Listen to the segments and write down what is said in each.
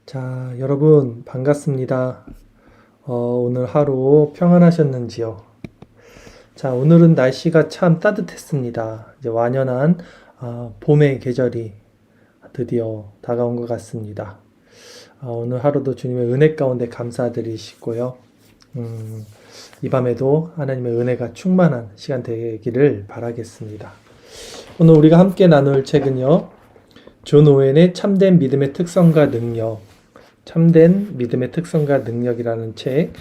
자, 여러분 반갑습니다. 오늘 하루 평안하셨는지요? 자, 오늘은 날씨가 참 따뜻했습니다. 이제 완연한 봄의 계절이 드디어 다가온 것 같습니다. 오늘 하루도 주님의 은혜 가운데 감사드리시고요. 이 밤에도 하나님의 은혜가 충만한 시간 되기를 바라겠습니다. 오늘 우리가 함께 나눌 책은요, 존 오웬의 참된 믿음의 특성과 능력, 참된 믿음의 특성과 능력이라는 책,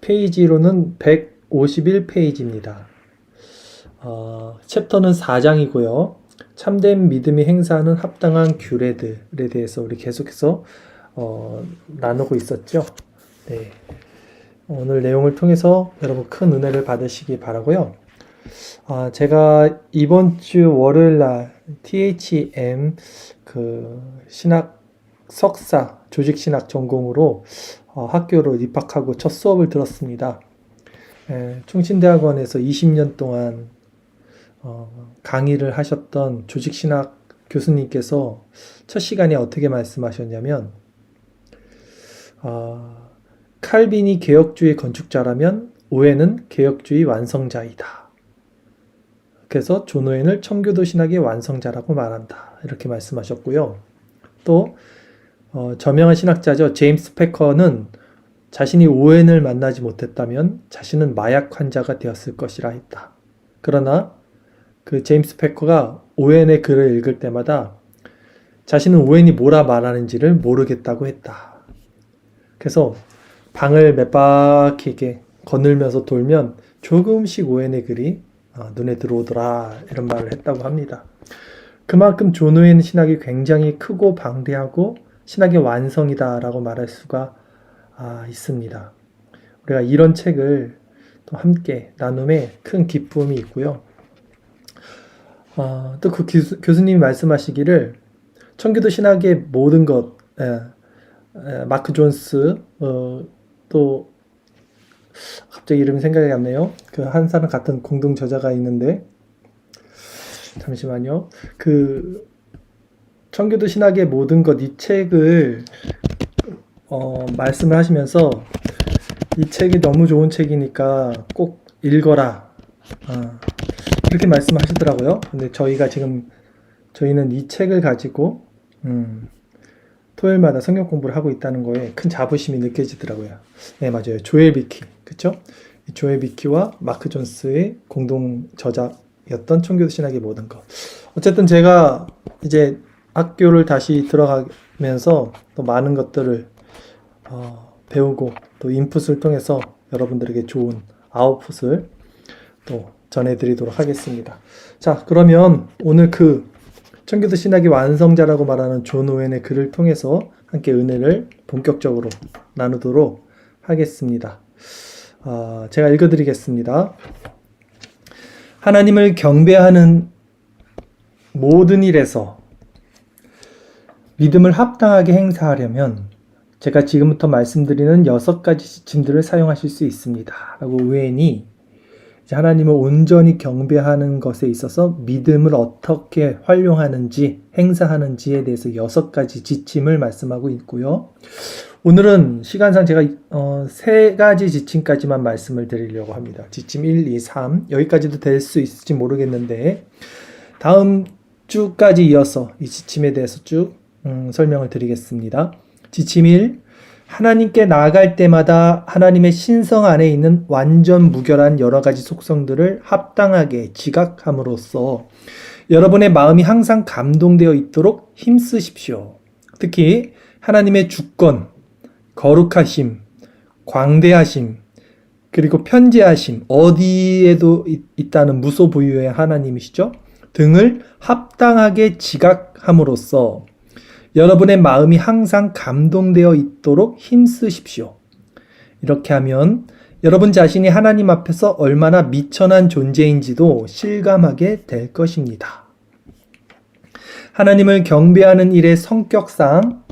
페이지로는 151페이지입니다. 챕터는 4장이고요. 참된 믿음이 행사하는 합당한 규례들에 대해서 우리 계속해서 나누고 있었죠. 네. 오늘 내용을 통해서 여러분 큰 은혜를 받으시기 바라고요. 제가 이번 주 월요일 날 THM 신학 석사 조직신학 전공으로 학교로 입학하고 첫 수업을 들었습니다. 충신대학원에서 20년 동안 강의를 하셨던 조직신학 교수님께서 첫 시간에 어떻게 말씀하셨냐면, 칼빈이 개혁주의 건축자라면 오웬은 개혁주의 완성자이다. 그래서 존 오웬을 청교도 신학의 완성자라고 말한다. 이렇게 말씀하셨고요. 또 저명한 신학자죠. 제임스 패커는 자신이 오웬을 만나지 못했다면 자신은 마약 환자가 되었을 것이라 했다. 그러나 그 제임스 패커가 오웬의 글을 읽을 때마다 자신은 오웬이 뭐라 말하는지를 모르겠다고 했다. 그래서 방을 몇 바퀴 이렇게 거닐면서 돌면 조금씩 오웬의 글이 눈에 들어오더라, 이런 말을 했다고 합니다. 그만큼 존 오웬 신학이 굉장히 크고 방대하고 신학의 완성이다 라고 말할 수가 있습니다. 우리가 이런 책을 또 함께 나눔에 큰 기쁨이 있고요. 또 그 교수님이 말씀하시기를 청교도 신학의 모든 것, 마크 존스, 또 갑자기 이름이 생각이 안 나네요. 그 한 사람 같은 공동 저자가 있는데, 잠시만요. 청교도 신학의 모든 것, 이 책을 말씀을 하시면서 이 책이 너무 좋은 책이니까 꼭 읽어라, 이렇게 말씀하시더라고요. 근데 저희는 이 책을 가지고 토요일마다 성경 공부를 하고 있다는 거에 큰 자부심이 느껴지더라고요. 네, 맞아요. 조엘 비키, 그쵸? 조엘 비키와 마크 존스의 공동 저작이었던 청교도 신학의 모든 것. 어쨌든 제가 이제 학교를 다시 들어가면서 또 많은 것들을 배우고 또 인풋을 통해서 여러분들에게 좋은 아웃풋을 또 전해드리도록 하겠습니다. 자, 그러면 오늘 청교도 신학의 완성자라고 말하는 존 오웬의 글을 통해서 함께 은혜를 본격적으로 나누도록 하겠습니다. 제가 읽어드리겠습니다. 하나님을 경배하는 모든 일에서 믿음을 합당하게 행사하려면 제가 지금부터 말씀드리는 6가지 지침들을 사용하실 수 있습니다. 라고 오웬이 하나님을 온전히 경배하는 것에 있어서 믿음을 어떻게 활용하는지, 행사하는지에 대해서 6가지 지침을 말씀하고 있고요. 오늘은 시간상 제가 3가지 지침까지만 말씀을 드리려고 합니다. 지침 1, 2, 3 여기까지도 될 수 있을지 모르겠는데 다음 주까지 이어서 이 지침에 대해서 쭉 설명을 드리겠습니다. 지침 1, 하나님께 나아갈 때마다 하나님의 신성 안에 있는 완전 무결한 여러 가지 속성들을 합당하게 지각함으로써 여러분의 마음이 항상 감동되어 있도록 힘쓰십시오. 특히 하나님의 주권, 거룩하심, 광대하심, 그리고 편재하심, 어디에도 있다는 무소부유의 하나님이시죠? 등을 합당하게 지각함으로써 여러분의 마음이 항상 감동되어 있도록 힘쓰십시오. 이렇게 하면 여러분 자신이 하나님 앞에서 얼마나 미천한 존재인지도 실감하게 될 것입니다. 하나님을 경배하는 일의 성격상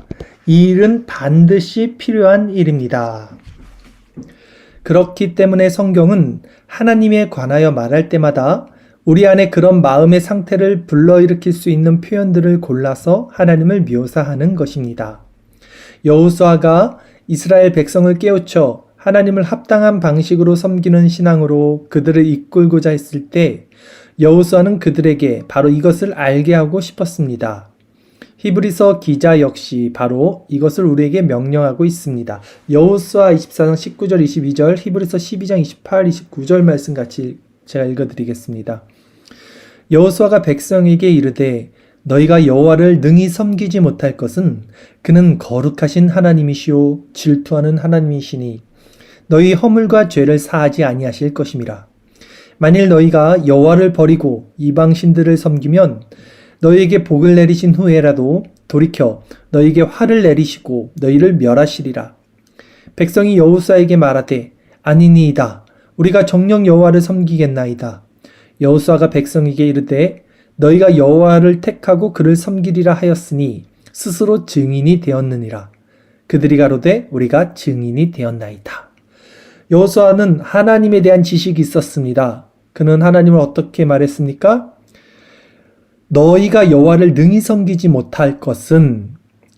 이 일은 반드시 필요한 일입니다. 그렇기 때문에 성경은 하나님에 관하여 말할 때마다 우리 안에 그런 마음의 상태를 불러일으킬 수 있는 표현들을 골라서 하나님을 묘사하는 것입니다. 여호수아가 이스라엘 백성을 깨우쳐 하나님을 합당한 방식으로 섬기는 신앙으로 그들을 이끌고자 했을 때 여호수아는 그들에게 바로 이것을 알게 하고 싶었습니다. 히브리서 기자 역시 바로 이것을 우리에게 명령하고 있습니다. 여호수아 24장 19절 22절, 히브리서 12장 28, 29절 말씀 같이 제가 읽어드리겠습니다. 여호수아가 백성에게 이르되 너희가 여호와를 능히 섬기지 못할 것은 그는 거룩하신 하나님이시오 질투하는 하나님이시니 너희 허물과 죄를 사하지 아니하실 것임이라. 만일 너희가 여호와를 버리고 이방 신들을 섬기면 너희에게 복을 내리신 후에라도 돌이켜 너희에게 화를 내리시고 너희를 멸하시리라. 백성이 여호수아에게 말하되 아니니이다. 우리가 정녕 여호와를 섬기겠나이다. 여호수아가 백성에게 이르되 너희가 여호와를 택하고 그를 섬기리라 하였으니 스스로 증인이 되었느니라. 그들이 가로되 우리가 증인이 되었나이다. 여호수아는 하나님에 대한 지식이 있었습니다. 그는 하나님을 어떻게 말했습니까? 너희가 여호와를 능히 섬기지 못할 것은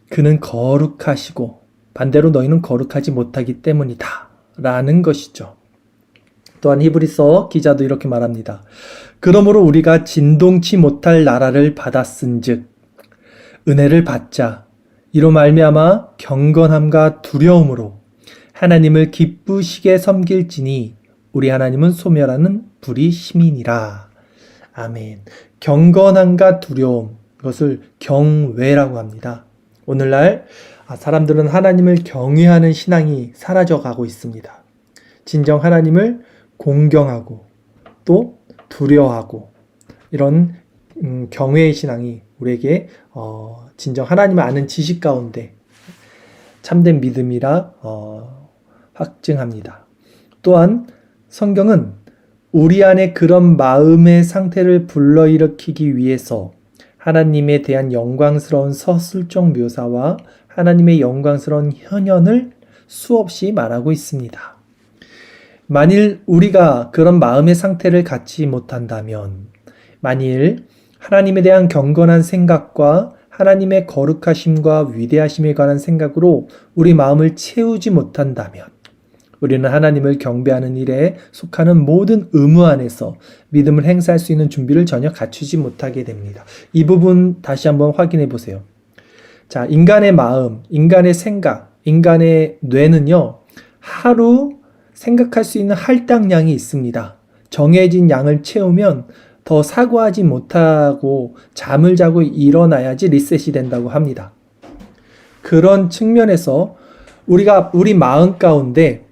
그는 거룩하시고 반대로 너희는 거룩하지 못하기 때문이다 라는 것이죠. 또한 히브리서 기자도 이렇게 말합니다. 그러므로 우리가 진동치 못할 나라를 받았은즉 은혜를 받자 이로 말미암아 경건함과 두려움으로 하나님을 기쁘시게 섬길지니 우리 하나님은 소멸하는 불의 시민이라. 아멘. 경건함과 두려움, 이것을 경외라고 합니다. 오늘날 사람들은 하나님을 경외하는 신앙이 사라져가고 있습니다. 진정 하나님을 공경하고 또 두려워하고 이런 경외의 신앙이 우리에게 진정 하나님을 아는 지식 가운데 참된 믿음이라 확증합니다. 또한 성경은 우리 안에 그런 마음의 상태를 불러일으키기 위해서 하나님에 대한 영광스러운 서술적 묘사와 하나님의 영광스러운 현현을 수없이 말하고 있습니다. 만일 우리가 그런 마음의 상태를 갖지 못한다면, 만일 하나님에 대한 경건한 생각과 하나님의 거룩하심과 위대하심에 관한 생각으로 우리 마음을 채우지 못한다면 우리는 하나님을 경배하는 일에 속하는 모든 의무 안에서 믿음을 행사할 수 있는 준비를 전혀 갖추지 못하게 됩니다. 이 부분 다시 한번 확인해 보세요. 자, 인간의 마음, 인간의 생각, 인간의 뇌는요, 하루 생각할 수 있는 할당량이 있습니다. 정해진 양을 채우면 더 사고하지 못하고 잠을 자고 일어나야지 리셋이 된다고 합니다. 그런 측면에서 우리가 우리 마음 가운데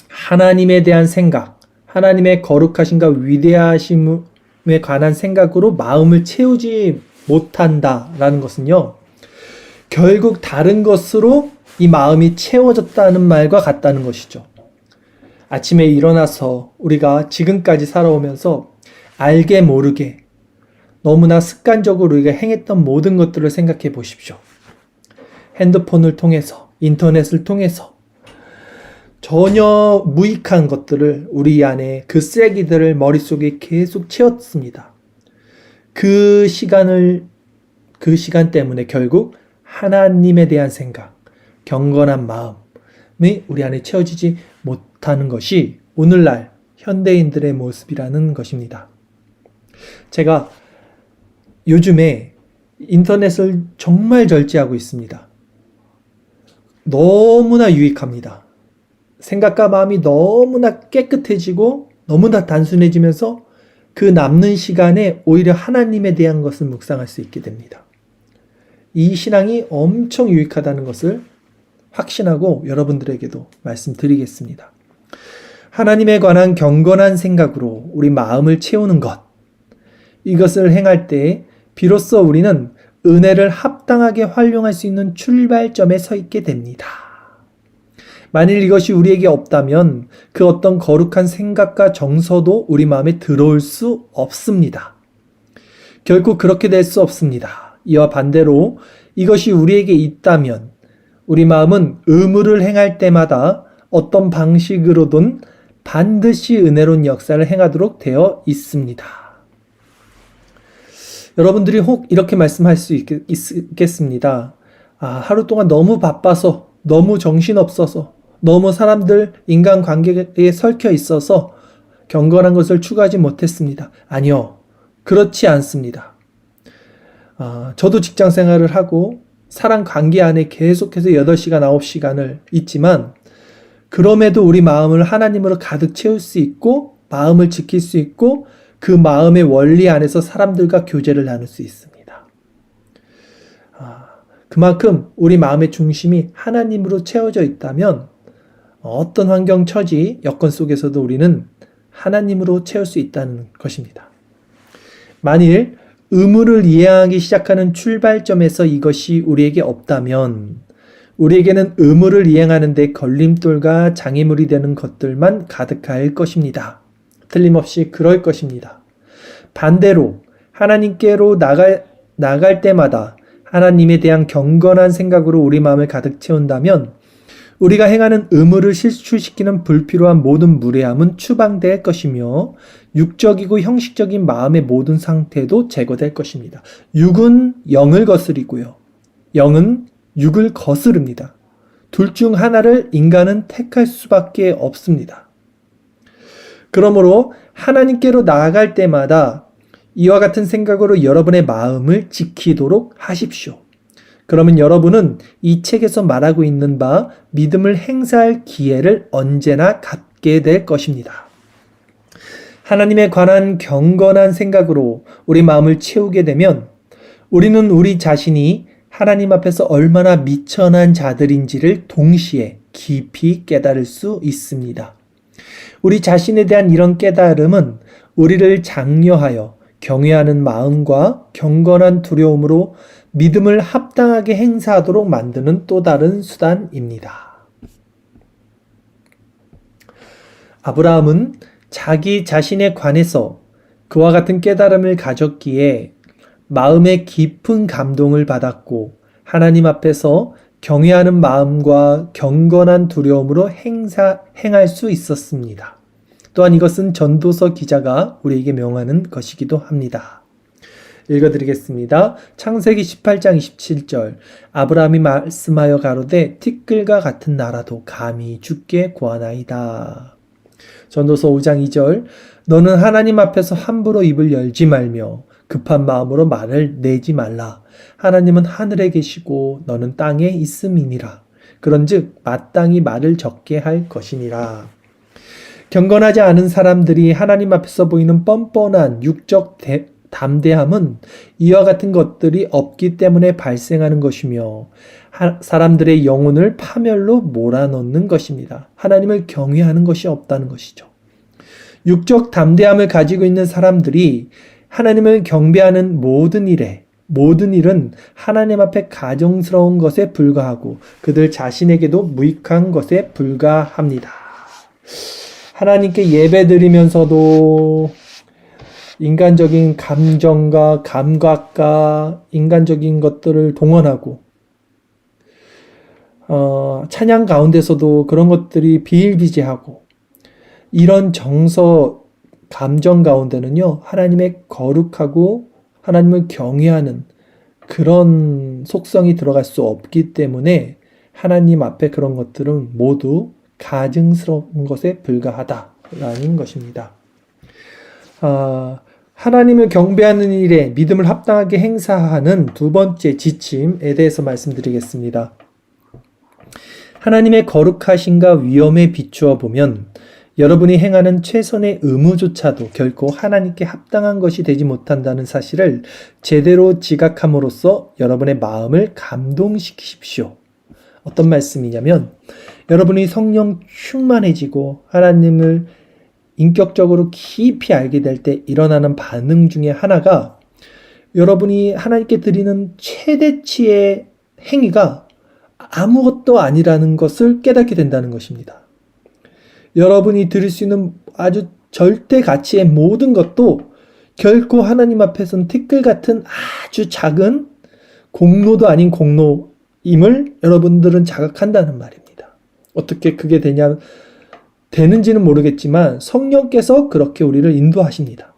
하나님에 대한 생각, 하나님의 거룩하심과 위대하심에 관한 생각으로 마음을 채우지 못한다라는 것은요, 결국 다른 것으로 이 마음이 채워졌다는 말과 같다는 것이죠. 아침에 일어나서 우리가 지금까지 살아오면서 알게 모르게 너무나 습관적으로 우리가 행했던 모든 것들을 생각해 보십시오. 핸드폰을 통해서, 인터넷을 통해서 전혀 무익한 것들을 우리 안에 그 쓰레기들을 머릿속에 계속 채웠습니다. 그 시간 때문에 결국 하나님에 대한 생각, 경건한 마음이 우리 안에 채워지지 못하는 것이 오늘날 현대인들의 모습이라는 것입니다. 제가 요즘에 인터넷을 정말 절제하고 있습니다. 너무나 유익합니다. 생각과 마음이 너무나 깨끗해지고 너무나 단순해지면서 그 남는 시간에 오히려 하나님에 대한 것을 묵상할 수 있게 됩니다. 이 신앙이 엄청 유익하다는 것을 확신하고 여러분들에게도 말씀드리겠습니다. 하나님에 관한 경건한 생각으로 우리 마음을 채우는 것, 이것을 행할 때 비로소 우리는 은혜를 합당하게 활용할 수 있는 출발점에 서 있게 됩니다. 만일 이것이 우리에게 없다면 그 어떤 거룩한 생각과 정서도 우리 마음에 들어올 수 없습니다. 결국 그렇게 될 수 없습니다. 이와 반대로 이것이 우리에게 있다면 우리 마음은 의무를 행할 때마다 어떤 방식으로든 반드시 은혜로운 역사를 행하도록 되어 있습니다. 여러분들이 혹 이렇게 말씀할 수 있겠습니다. 하루 동안 너무 바빠서, 너무 정신없어서, 너무 사람들 인간관계에 설켜 있어서 경건한 것을 추구하지 못했습니다. 아니요. 그렇지 않습니다. 저도 직장 생활을 하고 사람 관계 안에 계속해서 8시간, 9시간을 있지만 그럼에도 우리 마음을 하나님으로 가득 채울 수 있고 마음을 지킬 수 있고 그 마음의 원리 안에서 사람들과 교제를 나눌 수 있습니다. 그만큼 우리 마음의 중심이 하나님으로 채워져 있다면 어떤 환경, 처지, 여건 속에서도 우리는 하나님으로 채울 수 있다는 것입니다. 만일 의무를 이행하기 시작하는 출발점에서 이것이 우리에게 없다면 우리에게는 의무를 이행하는 데 걸림돌과 장애물이 되는 것들만 가득할 것입니다. 틀림없이 그럴 것입니다. 반대로 하나님께로 나갈 때마다 하나님에 대한 경건한 생각으로 우리 마음을 가득 채운다면 우리가 행하는 의무를 실추시키는 불필요한 모든 무례함은 추방될 것이며 육적이고 형식적인 마음의 모든 상태도 제거될 것입니다. 육은 영을 거스리고요. 영은 육을 거스릅니다. 둘 중 하나를 인간은 택할 수밖에 없습니다. 그러므로 하나님께로 나아갈 때마다 이와 같은 생각으로 여러분의 마음을 지키도록 하십시오. 그러면 여러분은 이 책에서 말하고 있는 바 믿음을 행사할 기회를 언제나 갖게 될 것입니다. 하나님에 관한 경건한 생각으로 우리 마음을 채우게 되면 우리는 우리 자신이 하나님 앞에서 얼마나 미천한 자들인지를 동시에 깊이 깨달을 수 있습니다. 우리 자신에 대한 이런 깨달음은 우리를 장려하여 경외하는 마음과 경건한 두려움으로 믿음을 합당하게 행사하도록 만드는 또 다른 수단입니다. 아브라함은 자기 자신에 관해서 그와 같은 깨달음을 가졌기에 마음의 깊은 감동을 받았고 하나님 앞에서 경외하는 마음과 경건한 두려움으로 행할 수 있었습니다. 또한 이것은 전도서 기자가 우리에게 명하는 것이기도 합니다. 읽어드리겠습니다. 창세기 18장 27절 아브라함이 말씀하여 가로되 티끌과 같은 나라도 감히 주께 구하나이다. 전도서 5장 2절 너는 하나님 앞에서 함부로 입을 열지 말며 급한 마음으로 말을 내지 말라. 하나님은 하늘에 계시고 너는 땅에 있음이니라. 그런즉 마땅히 말을 적게 할 것이니라. 경건하지 않은 사람들이 하나님 앞에서 보이는 뻔뻔한 육적 담대함은 이와 같은 것들이 없기 때문에 발생하는 것이며 사람들의 영혼을 파멸로 몰아넣는 것입니다. 하나님을 경외하는 것이 없다는 것이죠. 육적 담대함을 가지고 있는 사람들이 하나님을 경배하는 모든 일은 하나님 앞에 가정스러운 것에 불과하고 그들 자신에게도 무익한 것에 불과합니다. 하나님께 예배드리면서도 인간적인 감정과 감각과 인간적인 것들을 동원하고 찬양 가운데서도 그런 것들이 비일비재하고 이런 정서 감정 가운데는요 하나님의 거룩하고 하나님을 경외하는 그런 속성이 들어갈 수 없기 때문에 하나님 앞에 그런 것들은 모두 가증스러운 것에 불과하다라는 것입니다. 하나님을 경배하는 일에 믿음을 합당하게 행사하는 두 번째 지침에 대해서 말씀드리겠습니다. 하나님의 거룩하심과 위엄에 비추어 보면 여러분이 행하는 최선의 의무조차도 결코 하나님께 합당한 것이 되지 못한다는 사실을 제대로 지각함으로써 여러분의 마음을 감동시키십시오. 어떤 말씀이냐면 여러분이 성령 충만해지고 하나님을 인격적으로 깊이 알게 될 때 일어나는 반응 중에 하나가 여러분이 하나님께 드리는 최대치의 행위가 아무것도 아니라는 것을 깨닫게 된다는 것입니다. 여러분이 드릴 수 있는 아주 절대 가치의 모든 것도 결코 하나님 앞에서는 티끌 같은 아주 작은 공로도 아닌 공로임을 여러분들은 자각한다는 말입니다. 어떻게 그게 되는지는 모르겠지만 성령께서 그렇게 우리를 인도하십니다.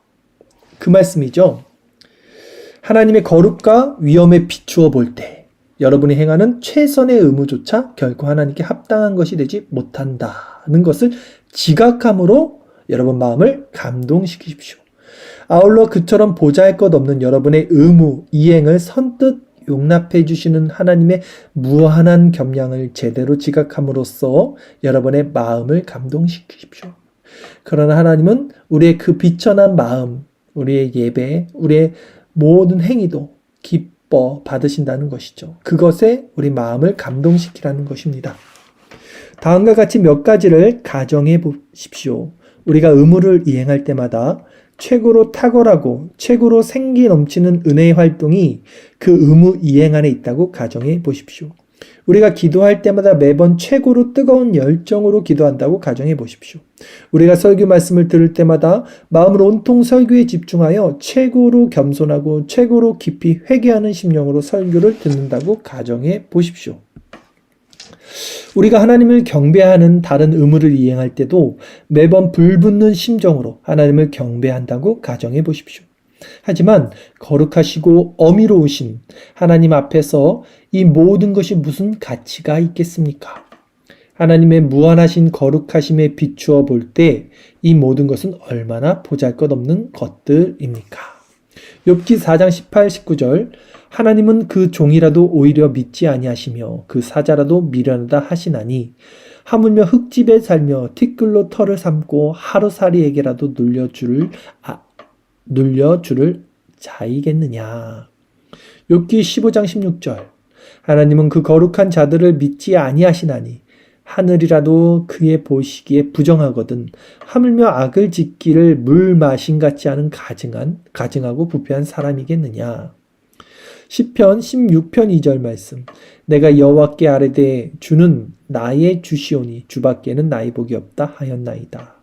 그 말씀이죠. 하나님의 거룩과 위엄에 비추어 볼 때 여러분이 행하는 최선의 의무조차 결코 하나님께 합당한 것이 되지 못한다는 것을 지각함으로 여러분 마음을 감동시키십시오. 아울러 그처럼 보잘것없는 여러분의 의무 이행을 선뜻 용납해 주시는 하나님의 무한한 겸양을 제대로 지각함으로써 여러분의 마음을 감동시키십시오. 그러나 하나님은 우리의 그 비천한 마음, 우리의 예배, 우리의 모든 행위도 기뻐 받으신다는 것이죠. 그것에 우리 마음을 감동시키라는 것입니다. 다음과 같이 몇 가지를 가정해 보십시오. 우리가 의무를 이행할 때마다 최고로 탁월하고 최고로 생기 넘치는 은혜의 활동이 그 의무 이행 안에 있다고 가정해 보십시오. 우리가 기도할 때마다 매번 최고로 뜨거운 열정으로 기도한다고 가정해 보십시오. 우리가 설교 말씀을 들을 때마다 마음으로 온통 설교에 집중하여 최고로 겸손하고 최고로 깊이 회개하는 심령으로 설교를 듣는다고 가정해 보십시오. 우리가 하나님을 경배하는 다른 의무를 이행할 때도 매번 불붙는 심정으로 하나님을 경배한다고 가정해 보십시오. 하지만 거룩하시고 어미로우신 하나님 앞에서 이 모든 것이 무슨 가치가 있겠습니까? 하나님의 무한하신 거룩하심에 비추어 볼 때 이 모든 것은 얼마나 보잘것없는 것들입니까? 욥기 4장 18, 19절 하나님은 그 종이라도 오히려 믿지 아니하시며 그 사자라도 미련하다 하시나니 하물며 흙집에 살며 티끌로 털을 삼고 하루살이에게라도 눌려주를 자이겠느냐. 욥기 15장 16절 하나님은 그 거룩한 자들을 믿지 아니하시나니 하늘이라도 그의 보시기에 부정하거든 하물며 악을 짓기를 물 마신 같지 않은 가증하고 부패한 사람이겠느냐. 시편 16편 2절 말씀 내가 여호와께 아뢰되 주는 나의 주시오니 주밖에는 나의 복이 없다 하였나이다.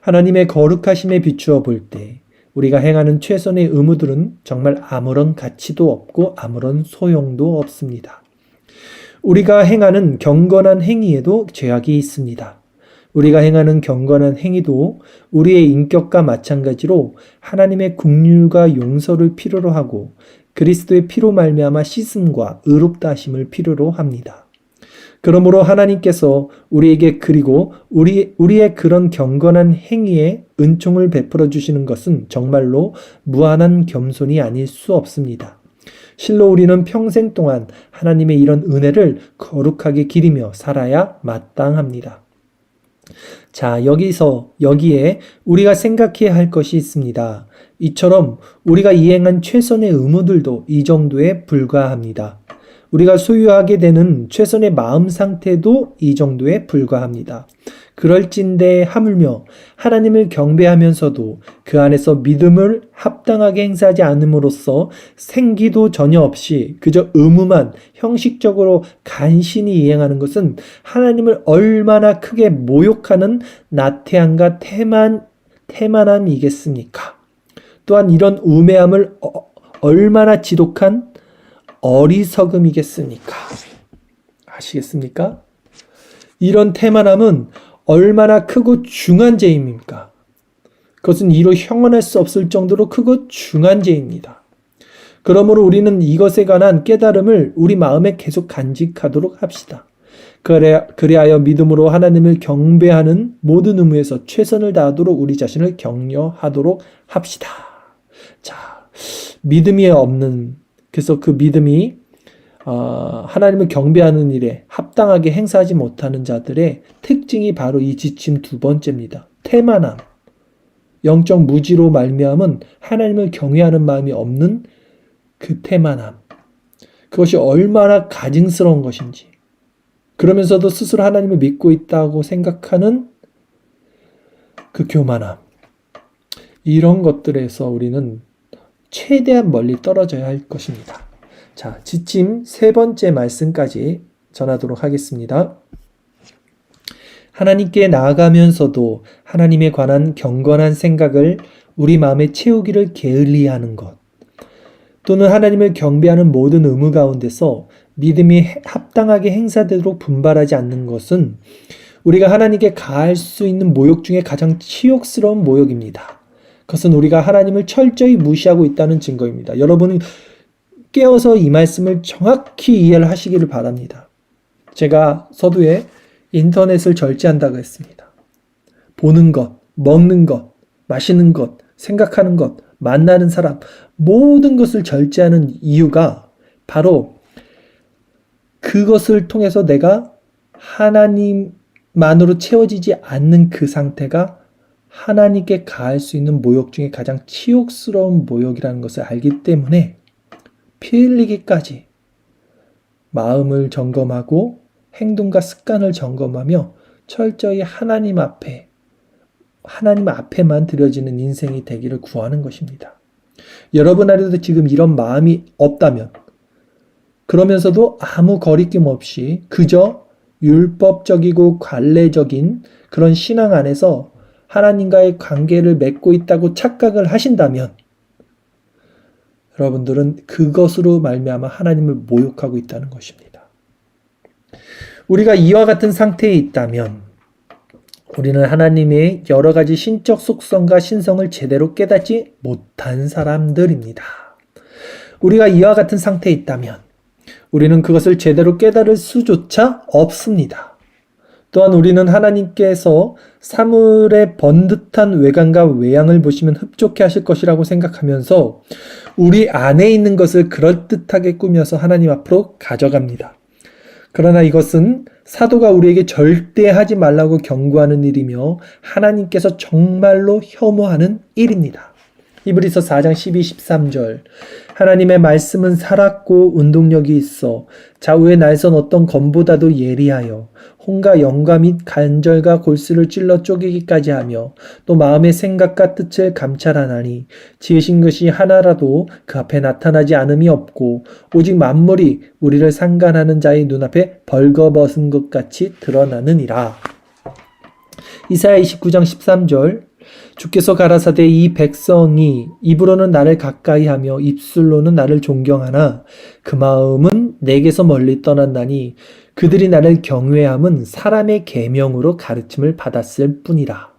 하나님의 거룩하심에 비추어 볼 때 우리가 행하는 최선의 의무들은 정말 아무런 가치도 없고 아무런 소용도 없습니다. 우리가 행하는 경건한 행위에도 죄악이 있습니다. 우리가 행하는 경건한 행위도 우리의 인격과 마찬가지로 하나님의 긍휼과 용서를 필요로 하고 그리스도의 피로 말미암아 씻음과 의롭다 하심을 필요로 합니다. 그러므로 하나님께서 우리에게 그리고 우리의 그런 경건한 행위에 은총을 베풀어 주시는 것은 정말로 무한한 겸손이 아닐 수 없습니다. 실로 우리는 평생 동안 하나님의 이런 은혜를 거룩하게 기리며 살아야 마땅합니다. 자, 여기에 우리가 생각해야 할 것이 있습니다. 이처럼 우리가 이행한 최선의 의무들도 이 정도에 불과합니다. 우리가 소유하게 되는 최선의 마음 상태도 이 정도에 불과합니다. 그럴진대 하물며 하나님을 경배하면서도 그 안에서 믿음을 합당하게 행사하지 않음으로써 생기도 전혀 없이 그저 의무만 형식적으로 간신히 이행하는 것은 하나님을 얼마나 크게 모욕하는 나태함과 태만함이겠습니까? 또한 이런 우매함을 얼마나 지독한 어리석음이겠습니까? 아시겠습니까? 이런 태만함은 얼마나 크고 중한 죄입니까? 그것은 이로 형언할 수 없을 정도로 크고 중한 죄입니다. 그러므로 우리는 이것에 관한 깨달음을 우리 마음에 계속 간직하도록 합시다. 그리하여 믿음으로 하나님을 경배하는 모든 의무에서 최선을 다하도록 우리 자신을 격려하도록 합시다. 자, 믿음이 없는, 그래서 그 믿음이 하나님을 경배하는 일에 합당하게 행사하지 못하는 자들의 특징이 바로 이 지침 두 번째입니다. 태만함, 영적 무지로 말미암은 하나님을 경외하는 마음이 없는 그 태만함. 그것이 얼마나 가증스러운 것인지, 그러면서도 스스로 하나님을 믿고 있다고 생각하는 그 교만함. 이런 것들에서 우리는 최대한 멀리 떨어져야 할 것입니다. 자, 지침 세 번째 말씀까지 전하도록 하겠습니다. 하나님께 나아가면서도 하나님에 관한 경건한 생각을 우리 마음에 채우기를 게을리하는 것, 또는 하나님을 경배하는 모든 의무 가운데서 믿음이 합당하게 행사되도록 분발하지 않는 것은 우리가 하나님께 가할 수 있는 모욕 중에 가장 치욕스러운 모욕입니다. 그것은 우리가 하나님을 철저히 무시하고 있다는 증거입니다. 여러분은 깨어서 이 말씀을 정확히 이해를 하시기를 바랍니다. 제가 서두에 인터넷을 절제한다고 했습니다. 보는 것, 먹는 것, 마시는 것, 생각하는 것, 만나는 사람, 모든 것을 절제하는 이유가 바로 그것을 통해서 내가 하나님만으로 채워지지 않는 그 상태가 하나님께 가할 수 있는 모욕 중에 가장 치욕스러운 모욕이라는 것을 알기 때문에 피 흘리기까지 마음을 점검하고 행동과 습관을 점검하며 철저히 하나님 앞에만 드려지는 인생이 되기를 구하는 것입니다. 여러분 안에도 지금 이런 마음이 없다면, 그러면서도 아무 거리낌 없이 그저 율법적이고 관례적인 그런 신앙 안에서 하나님과의 관계를 맺고 있다고 착각을 하신다면 여러분들은 그것으로 말미암아 하나님을 모욕하고 있다는 것입니다. 우리가 이와 같은 상태에 있다면 우리는 하나님의 여러 가지 신적 속성과 신성을 제대로 깨닫지 못한 사람들입니다. 우리가 이와 같은 상태에 있다면 우리는 그것을 제대로 깨달을 수조차 없습니다. 또한 우리는 하나님께서 사물의 번듯한 외관과 외양을 보시면 흡족해 하실 것이라고 생각하면서 우리 안에 있는 것을 그럴듯하게 꾸며서 하나님 앞으로 가져갑니다. 그러나 이것은 사도가 우리에게 절대 하지 말라고 경고하는 일이며 하나님께서 정말로 혐오하는 일입니다. 히브리서 4장 12, 13절 하나님의 말씀은 살았고 운동력이 있어 좌우의 날선 어떤 검보다도 예리하여 혼과 영과 및 관절과 골수를 찔러 쪼개기까지 하며 또 마음의 생각과 뜻을 감찰하나니 지으신 것이 하나라도 그 앞에 나타나지 않음이 없고 오직 만물이 우리를 상관하는 자의 눈앞에 벌거벗은 것 같이 드러나느니라. 이사야 29장 13절 주께서 가라사대 이 백성이 입으로는 나를 가까이하며 입술로는 나를 존경하나 그 마음은 내게서 멀리 떠났나니 그들이 나를 경외함은 사람의 계명으로 가르침을 받았을 뿐이라.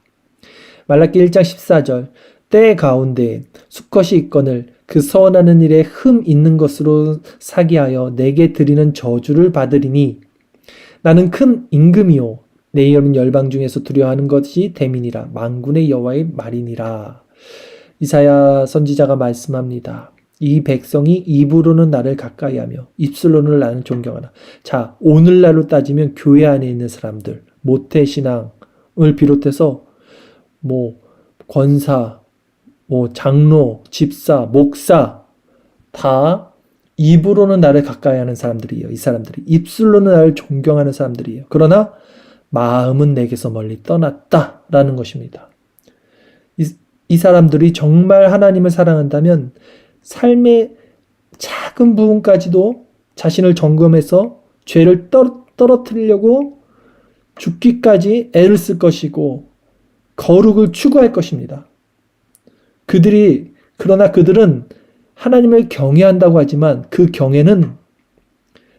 말라기 1장 14절 때 가운데 수컷이 있거늘 그 서원하는 일에 흠 있는 것으로 사기하여 내게 드리는 저주를 받으리니 나는 큰 임금이요 내 이름은 열방 중에서 두려워하는 것이 대민이라 만군의 여호와의 말이니라. 이사야 선지자가 말씀합니다. 이 백성이 입으로는 나를 가까이하며 입술로는 나를 존경하나. 자, 오늘날로 따지면 교회 안에 있는 사람들, 모태신앙을 비롯해서 권사, 장로, 집사, 목사 다 입으로는 나를 가까이하는 사람들이에요. 이 사람들이 입술로는 나를 존경하는 사람들이에요. 그러나 마음은 내게서 멀리 떠났다라는 것입니다. 이 사람들이 정말 하나님을 사랑한다면 삶의 작은 부분까지도 자신을 점검해서 죄를 떨어뜨리려고 죽기까지 애를 쓸 것이고 거룩을 추구할 것입니다. 그러나 그들은 하나님을 경외한다고 하지만 그 경외는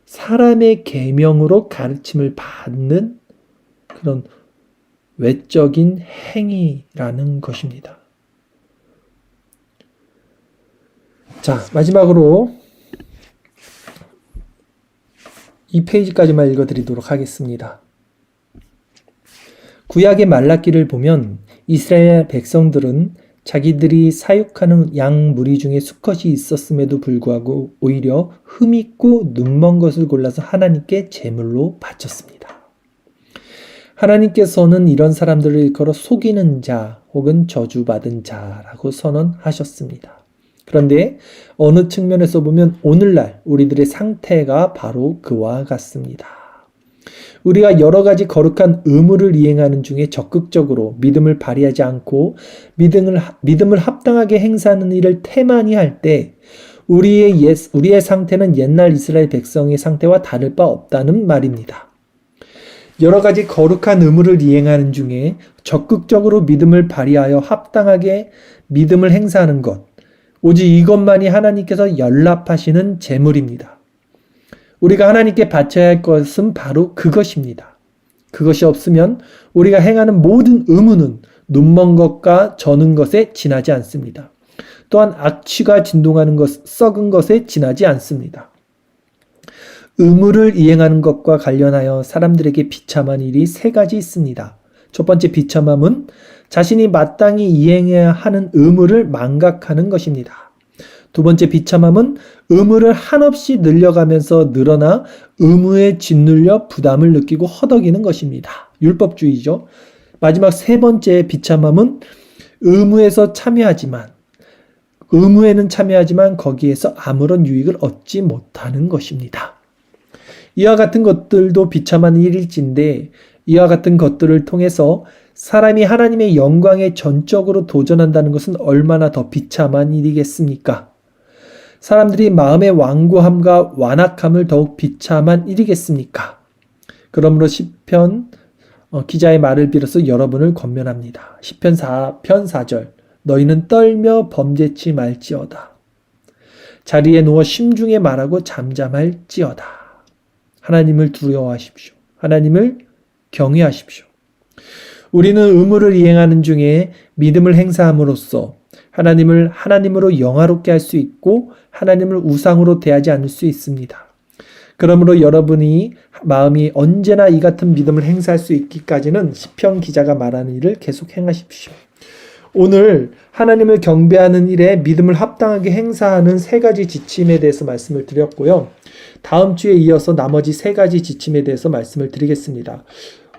사람의 계명으로 가르침을 받는 그런 외적인 행위라는 것입니다. 자, 마지막으로 이 페이지까지만 읽어드리도록 하겠습니다. 구약의 말라기를 보면 이스라엘 백성들은 자기들이 사육하는 양 무리 중에 수컷이 있었음에도 불구하고 오히려 흠있고 눈먼 것을 골라서 하나님께 제물로 바쳤습니다. 하나님께서는 이런 사람들을 일컬어 속이는 자 혹은 저주받은 자라고 선언하셨습니다. 그런데 어느 측면에서 보면 오늘날 우리들의 상태가 바로 그와 같습니다. 우리가 여러 가지 거룩한 의무를 이행하는 중에 적극적으로 믿음을 발휘하지 않고 믿음을 합당하게 행사하는 일을 태만히 할 때 우리의 상태는 옛날 이스라엘 백성의 상태와 다를 바 없다는 말입니다. 여러 가지 거룩한 의무를 이행하는 중에 적극적으로 믿음을 발휘하여 합당하게 믿음을 행사하는 것, 오직 이것만이 하나님께서 연락하시는 제물입니다. 우리가 하나님께 바쳐야 할 것은 바로 그것입니다. 그것이 없으면 우리가 행하는 모든 의무는 눈먼 것과 저는 것에 지나지 않습니다. 또한 악취가 진동하는 것, 썩은 것에 지나지 않습니다. 의무를 이행하는 것과 관련하여 사람들에게 비참한 일이 세 가지 있습니다. 첫 번째 비참함은 자신이 마땅히 이행해야 하는 의무를 망각하는 것입니다. 두 번째 비참함은 의무를 한없이 늘려가면서 늘어나 의무에 짓눌려 부담을 느끼고 허덕이는 것입니다. 율법주의죠. 마지막 세 번째 비참함은 의무에는 참여하지만 거기에서 아무런 유익을 얻지 못하는 것입니다. 이와 같은 것들도 비참한 일일진데 이와 같은 것들을 통해서 사람이 하나님의 영광에 전적으로 도전한다는 것은 얼마나 더 비참한 일이겠습니까? 사람들이 마음의 완고함과 완악함을 더욱 비참한 일이겠습니까? 그러므로 시편 기자의 말을 빌어서 여러분을 권면합니다. 시편 4편 4절 너희는 떨며 범죄치 말지어다. 자리에 누워 심중에 말하고 잠잠할지어다. 하나님을 두려워하십시오. 하나님을 경외하십시오. 우리는 의무를 이행하는 중에 믿음을 행사함으로써 하나님을 하나님으로 영화롭게 할 수 있고 하나님을 우상으로 대하지 않을 수 있습니다. 그러므로 여러분이 마음이 언제나 이 같은 믿음을 행사할 수 있기까지는 시편 기자가 말하는 일을 계속 행하십시오. 오늘 하나님을 경배하는 일에 믿음을 합당하게 행사하는 세 가지 지침에 대해서 말씀을 드렸고요. 다음 주에 이어서 나머지 세 가지 지침에 대해서 말씀을 드리겠습니다.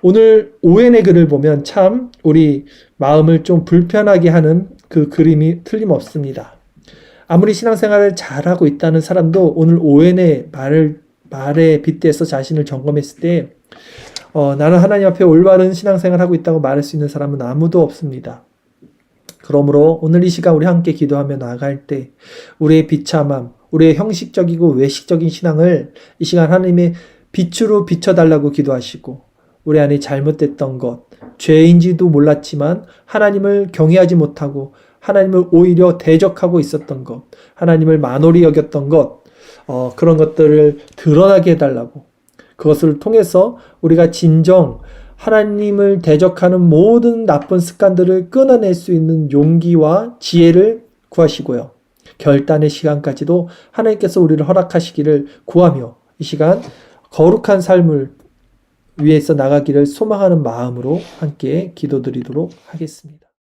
오늘 오웬의 글을 보면 참 우리 마음을 좀 불편하게 하는 그 그림이 틀림없습니다. 아무리 신앙생활을 잘하고 있다는 사람도 오늘 오웬의 말에 빗대서 자신을 점검했을 때 나는 하나님 앞에 올바른 신앙생활을 하고 있다고 말할 수 있는 사람은 아무도 없습니다. 그러므로 오늘 이 시간 우리 함께 기도하며 나아갈 때 우리의 비참함, 우리의 형식적이고 외식적인 신앙을 이 시간 하나님의 빛으로 비춰달라고 기도하시고 우리 안에 잘못됐던 것, 죄인지도 몰랐지만 하나님을 경외하지 못하고 하나님을 오히려 대적하고 있었던 것, 하나님을 만홀히 여겼던 것, 그런 것들을 드러나게 해달라고, 그것을 통해서 우리가 진정 하나님을 대적하는 모든 나쁜 습관들을 끊어낼 수 있는 용기와 지혜를 구하시고요. 결단의 시간까지도 하나님께서 우리를 허락하시기를 구하며 이 시간 거룩한 삶을 위해서 나가기를 소망하는 마음으로 함께 기도드리도록 하겠습니다.